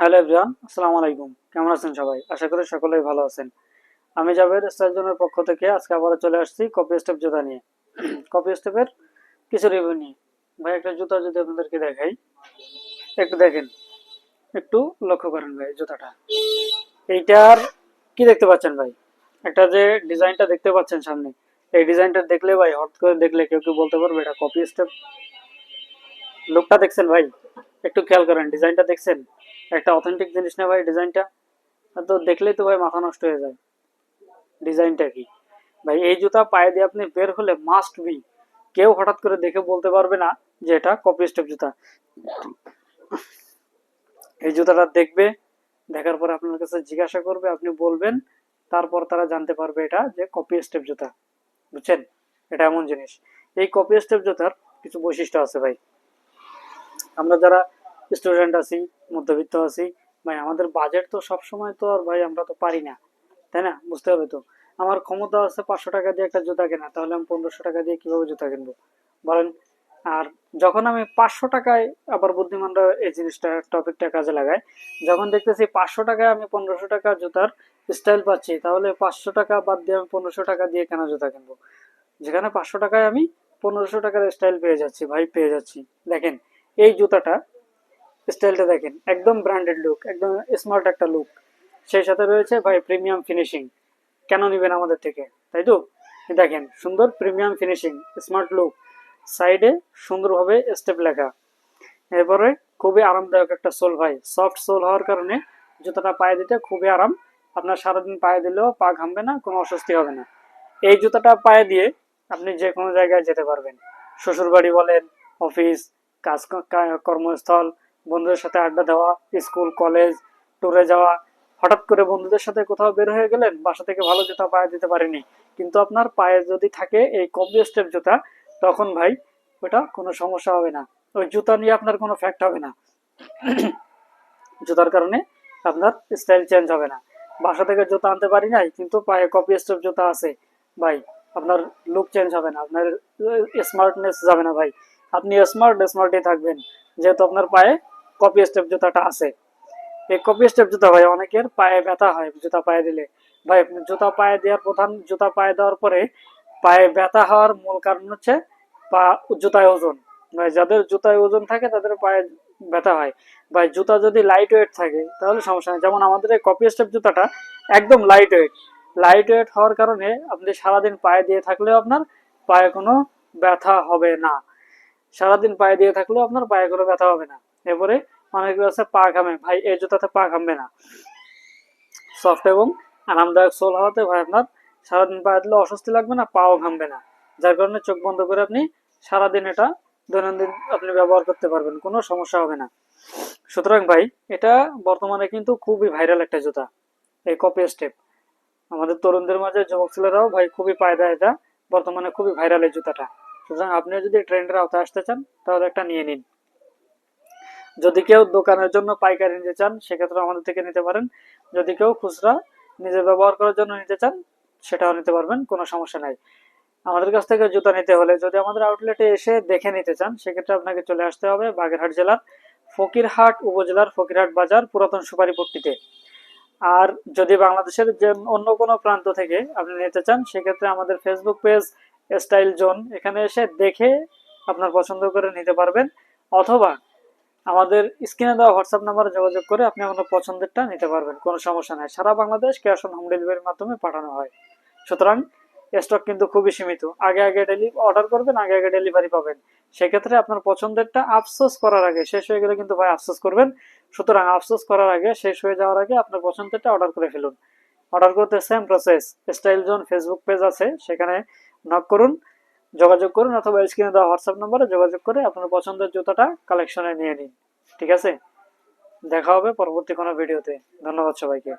Hello everyone, আসসালামু আলাইকুম। কেমন আছেন সবাই? আশা করি সকলেই ভালো আছেন। আমি জাভেদ স্টাইল জোনের পক্ষ থেকে আজকে আবারও চলে আসছি কপি স্টেপ জুতা নিয়ে। কপি স্টেপের কিছু রিভিউ নিয়ে। ভাই একটা জুতা যদি আপনাদেরকে দেখাই, একটু দেখেন, একটু লক্ষ্য করেন ভাই জুতাটা। এইটার কি দেখতে পাচ্ছেন ভাই? একটা যে ডিজাইনটা দেখতে পাচ্ছেন সামনে, এই ডিজাইনটা দেখলে ভাই হট করে দেখলে কেউ কেউ বলতে পারবে এটা কপি স্টেপ। লুকটা দেখছেন ভাই? একটু খেয়াল করেন, ডিজাইনটা দেখছেন? একটা অথেন্টিক জিনিস না ভাই ডিজাইনটা? তো দেখলেই তো ভাই মাথা নষ্ট হয়ে যায়। ডিজাইনটা কি ভাই? এই জুতা পায়ে দিয়ে আপনি বের হলে মাস্ট বি, কেউ হঠাৎ করে দেখে বলতে পারবে না যে এটা কপি স্টেপ জুতা। এই জুতাটা দেখবে, দেখার পর আপনার কাছে জিজ্ঞাসা করবে, আপনি বলবেন, তারপর তারা জানতে পারবে এটা যে কপি স্টেপ জুতা। বুঝছেন? এটা এমন জিনিস। এই কপি স্টেপ জুতার কিছু বৈশিষ্ট্য আছে ভাই। আমরা যারা স্টুডেন্ট আছি, মধ্যবিত্ত আছি, ভাই আমাদের বাজেট তো সবসময় তো আর ভাই আমরা তো পারি না, তাই না? বুঝতে হবে তো। আমার ক্ষমতা আছে 500 টাকা দিয়ে একটা জুতা কেনা, তাহলে আমি 1500 টাকা দিয়ে কিভাবে জুতা কিনবো বলেন? আর যখন আমি 500 টাকায়, আবার বুদ্ধিমানরা এই জিনিসটা টপিকটা কাজে লাগায়, যখন দেখতেছি 500 টাকায় আমি 1500 টাকা জুতার স্টাইল পাচ্ছি, তাহলে 500 টাকা বাদ দিয়ে আমি 1500 টাকা দিয়ে কেন জুতা কিনবো, যেখানে 500 টাকায় আমি 1500 টাকার স্টাইল পেয়ে যাচ্ছি ভাই, পেয়ে যাচ্ছি। দেখেন এই জুতাটা, স্টাইলটা দেখেন, একদম ব্র্যান্ডেড লুক, একদম স্মার্ট একটা লুক, সেই সাথে রয়েছে ভাই প্রিমিয়াম ফিনিশিং। কেন নিবেন আমাদের থেকে, তাই তো? দেখেন সুন্দর প্রিমিয়াম ফিনিশিং, স্মার্ট লুক, সাইডে সুন্দরভাবে স্টেপ লেখা। এরপরে খুবই আরামদায়ক একটা সোল ভাই, সফট সোল হওয়ার কারণে জুতাটা পায়ে দিতে খুবই আরাম। আপনার সারাদিন পায়ে দিলেও পা ঘামবে না, কোনো অস্বস্তি হবে না। এই জুতাটা পায়ে দিয়ে আপনি যে কোনো জায়গায় যেতে পারবেন। শ্বশুর বাড়ি বলেন, অফিস, কাজ, কর্মস্থল, বন্ধুদের সাথে আড্ডা দেওয়া, স্কুল কলেজ, ট্যুরে যাওয়া। হঠাৎ করে বন্ধুদের সাথে কোথাও বের হয়ে গেলেন, বাসা থেকে ভালো জুতা পায়ে দিতে পারেনি, কিন্তু আপনার পায়ে যদি থাকে এই কপি স্টেপ জুতা, তখন ভাই ওটা কোনো সমস্যা হবে না। ওই জুতা নিয়ে আপনার কোনো ফ্যাক্ট হবে না। জুতার কারণে আপনার স্টাইল চেঞ্জ হবে না। বাসা থেকে জুতা আনতে পারি নাই, কিন্তু পায়ে কপি স্টেপ জুতা আছে ভাই, আপনার লুক চেঞ্জ হবে না, আপনার স্মার্টনেস যাবে না ভাই। আপনি স্মার্টই থাকবেন, যেহেতু আপনার পায়ে কপি স্টেপ জুতাটা আছে। এই কপি স্টেপ জুতা ভাই অনেকের পায়ে ব্যথা হয় জুতা পায়ে দিলে। ভাই আপনি জুতা পায়ে দেওয়ার জুতা পায়ে দেওয়ার পরে পায়ে ব্যথা হওয়ার মূল কারণ হচ্ছে পা, জুতায় ওজন। ভাই যাদের জুতায় ওজন থাকে তাদের পায়ে ব্যথা হয়। ভাই জুতা যদি লাইট ওয়েট থাকে তাহলে সমস্যা নেই, যেমন আমাদের এই কপি স্টেপ জুতাটা একদম লাইট ওয়েট। লাইট ওয়েট হওয়ার কারণে আপনি সারাদিন পায়ে দিয়ে থাকলেও আপনার পায়ে কোনো ব্যথা হবে না। সারাদিন পায়ে দিয়ে থাকলেও আপনার পায়ে কোনো ব্যথা হবে না। এরপরে অনেকে আছে পা ঘামে, ভাই এই জুতাতে পা ঘামবে না। সফট এবং আরামদায়ক সোল হওয়াতে ভাই আপনার সারাদিন পায়ে দিলে অস্বস্তি লাগবে না, পাও ঘামবে না, যার কারণে চোখ বন্ধ করে আপনি সারাদিন এটা দৈনন্দিন আপনি ব্যবহার করতে পারবেন, কোনো সমস্যা হবে না। সুতরাং ভাই এটা বর্তমানে কিন্তু খুবই ভাইরাল একটা জুতা, এই কপি স্টেপ। আমাদের তরুণদের মাঝে যুবক ছেলেরাও ভাই খুবই পায়দা, এটা বর্তমানে খুবই ভাইরাল এই জুতাটা। সুতরাং আপনিও যদি ট্রেন্ডের আওতায় আসতে চান তাহলে একটা নিয়ে নিন। যদি কেউ দোকানের জন্য পাইকারি নিতে চান সেক্ষেত্রে আমাদের থেকে নিতে পারেন। যদি কেউ খুচরা নিজে ব্যবহার করার জন্য নিতে চান সেটাও নিতে পারবেন, কোনো সমস্যা নাই। আমাদের কাছ থেকে জুতা নিতে হলে যদি আমাদের আউটলেটে এসে দেখে নিতে চান সেক্ষেত্রে আপনাকে চলে আসতে হবে বাগেরহাট জেলার ফকিরহাট উপজেলার ফকিরহাট বাজার পুরাতন সুপারিপট্টিতে। আর যদি বাংলাদেশের যে অন্য কোনো প্রান্ত থেকে আপনি নিতে চান সেক্ষেত্রে আমাদের ফেসবুক পেজ স্টাইল জোন, এখানে এসে দেখে আপনার পছন্দ করে নিতে পারবেন, অথবা আমাদের স্ক্রিনে দেওয়া হোয়াটসঅ্যাপ নাম্বারে যোগাযোগ করে আপনি আপনার পছন্দেরটা নিতে পারবেন, কোনো সমস্যা নাই। সারা বাংলাদেশ ক্যাশ অন হোম ডেলিভারির মাধ্যমে পাঠানো হয়। সুতরাং স্টক কিন্তু খুবই সীমিত, আগে আগে অর্ডার করবেন, আগে আগে ডেলিভারি পাবেন। সেক্ষেত্রে আপনার পছন্দেরটা আফসোস করার আগে, শেষ হয়ে গেলে কিন্তু ভাই আফসোস করবেন। সুতরাং আফসোস করার আগে, শেষ হয়ে যাওয়ার আগে আপনার পছন্দেরটা অর্ডার করে ফেলুন। অর্ডার করতে same process, style zone Facebook page আছে, সেখানে নক করুন, যোগাযোগ করুন, অথবা স্ক্রিনে দেওয়া হোয়াটসঅ্যাপ নম্বরে যোগাযোগ করে আপনার পছন্দের জুতাটা কালেকশনে নিয়ে নিন। ঠিক আছে, দেখা হবে পরবর্তী কোনো ভিডিওতে। ধন্যবাদ সবাইকে।